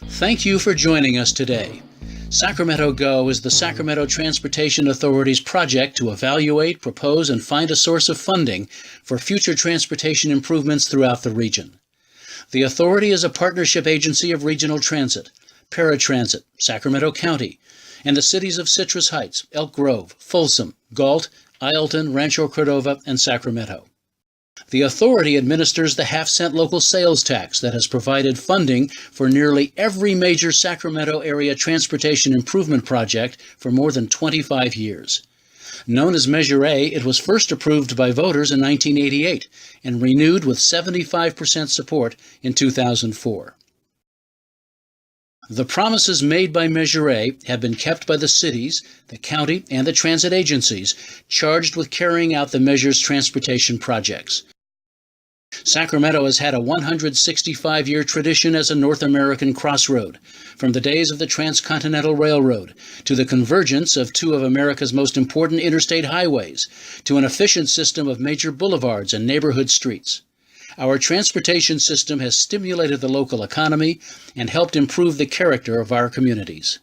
Thank you for joining us today. SacramentoGo is the Sacramento Transportation Authority's project to evaluate, propose, and find a source of funding for future transportation improvements throughout the region. The authority is a partnership agency of regional transit, paratransit, Sacramento County, and the cities of Citrus Heights, Elk Grove, Folsom, Galt, Ileton, Rancho Cordova, and Sacramento. The authority administers the half-cent local sales tax that has provided funding for nearly every major Sacramento area transportation improvement project for more than 25 years. Known as Measure A, it was first approved by voters in 1988 and renewed with 75% support in 2004. The promises made by Measure A have been kept by the cities, the county, and the transit agencies charged with carrying out the measure's transportation projects. Sacramento has had a 165-year tradition as a North American crossroad, from the days of the Transcontinental Railroad to the convergence of two of America's most important interstate highways to an efficient system of major boulevards and neighborhood streets. Our transportation system has stimulated the local economy and helped improve the character of our communities.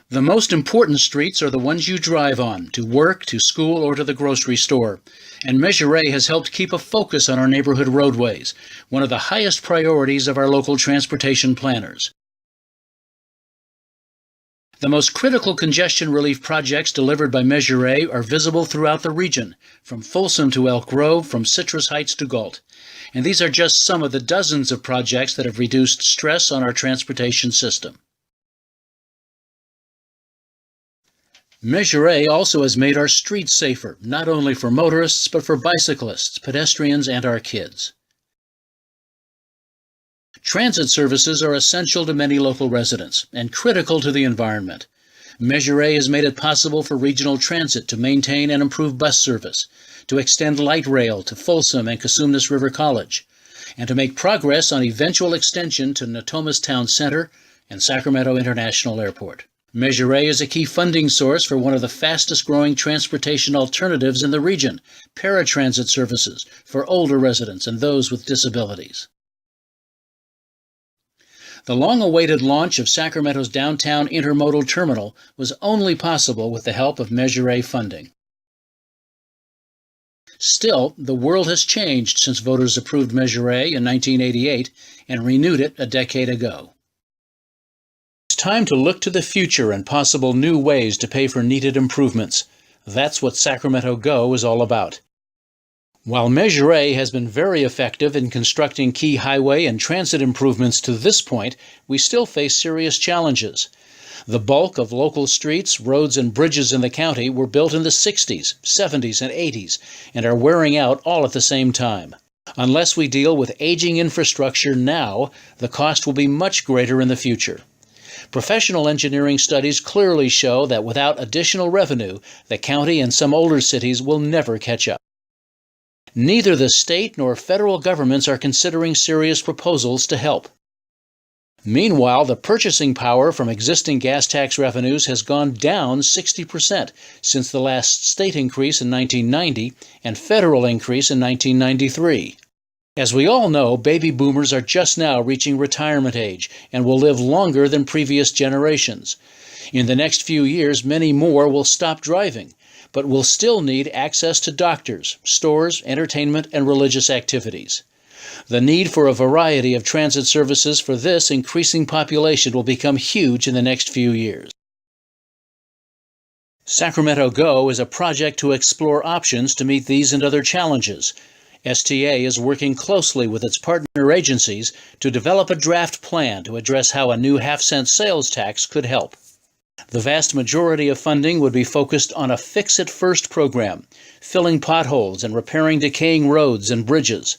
The most important streets are the ones you drive on, to work, to school, or to the grocery store. And Measure A has helped keep a focus on our neighborhood roadways, one of the highest priorities of our local transportation planners. The most critical congestion relief projects delivered by Measure A are visible throughout the region, from Folsom to Elk Grove, from Citrus Heights to Galt. And these are just some of the dozens of projects that have reduced stress on our transportation system. Measure A also has made our streets safer, not only for motorists, but for bicyclists, pedestrians, and our kids. Transit services are essential to many local residents and critical to the environment. Measure A has made it possible for regional transit to maintain and improve bus service, to extend light rail to Folsom and Cosumnes River College, and to make progress on eventual extension to Natomas Town Center and Sacramento International Airport. Measure A is a key funding source for one of the fastest-growing transportation alternatives in the region, paratransit services for older residents and those with disabilities. The long-awaited launch of Sacramento's downtown intermodal terminal was only possible with the help of Measure A funding. Still, the world has changed since voters approved Measure A in 1988 and renewed it a decade ago. It's time to look to the future and possible new ways to pay for needed improvements. That's what SacramentoGo is all about. While Measure A has been very effective in constructing key highway and transit improvements to this point, we still face serious challenges. The bulk of local streets, roads, and bridges in the county were built in the 60s, 70s, and 80s, and are wearing out all at the same time. Unless we deal with aging infrastructure now, the cost will be much greater in the future. Professional engineering studies clearly show that without additional revenue, the county and some older cities will never catch up. Neither the state nor federal governments are considering serious proposals to help. Meanwhile, the purchasing power from existing gas tax revenues has gone down 60% since the last state increase in 1990 and federal increase in 1993. As we all know, baby boomers are just now reaching retirement age and will live longer than previous generations. In the next few years, many more will stop driving, but will still need access to doctors, stores, entertainment, and religious activities. The need for a variety of transit services for this increasing population will become huge in the next few years. SacramentoGo is a project to explore options to meet these and other challenges. STA is working closely with its partner agencies to develop a draft plan to address how a new half-cent sales tax could help. The vast majority of funding would be focused on a fix-it-first program, filling potholes and repairing decaying roads and bridges.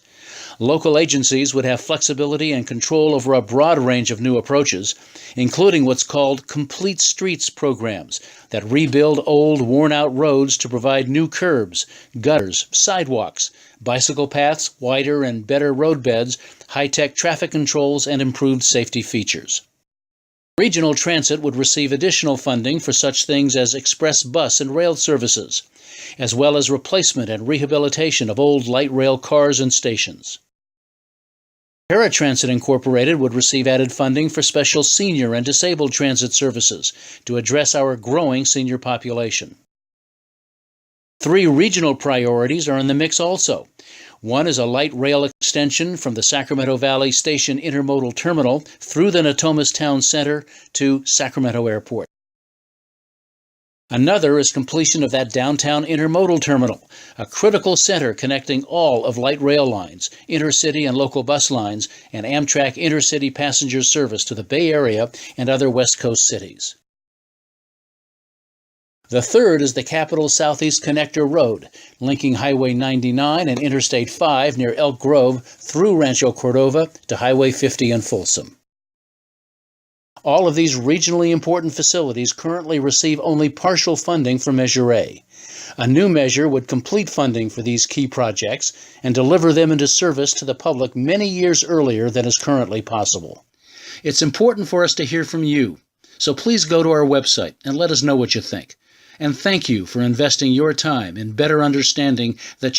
Local agencies would have flexibility and control over a broad range of new approaches, including what's called complete streets programs that rebuild old, worn-out roads to provide new curbs, gutters, sidewalks, bicycle paths, wider and better roadbeds, high-tech traffic controls, and improved safety features. Regional transit would receive additional funding for such things as express bus and rail services, as well as replacement and rehabilitation of old light rail cars and stations. Paratransit Incorporated would receive added funding for special senior and disabled transit services to address our growing senior population. 3 regional priorities are in the mix also. One is a light rail extension from the Sacramento Valley Station Intermodal Terminal through the Natomas Town Center to Sacramento Airport. Another is completion of that downtown intermodal terminal, a critical center connecting all of light rail lines, intercity and local bus lines, and Amtrak intercity passenger service to the Bay Area and other West Coast cities. The third is the Capital Southeast Connector Road, linking Highway 99 and Interstate 5 near Elk Grove through Rancho Cordova to Highway 50 in Folsom. All of these regionally important facilities currently receive only partial funding from Measure A. A new measure would complete funding for these key projects and deliver them into service to the public many years earlier than is currently possible. It's important for us to hear from you, so please go to our website and let us know what you think. And thank you for investing your time in better understanding the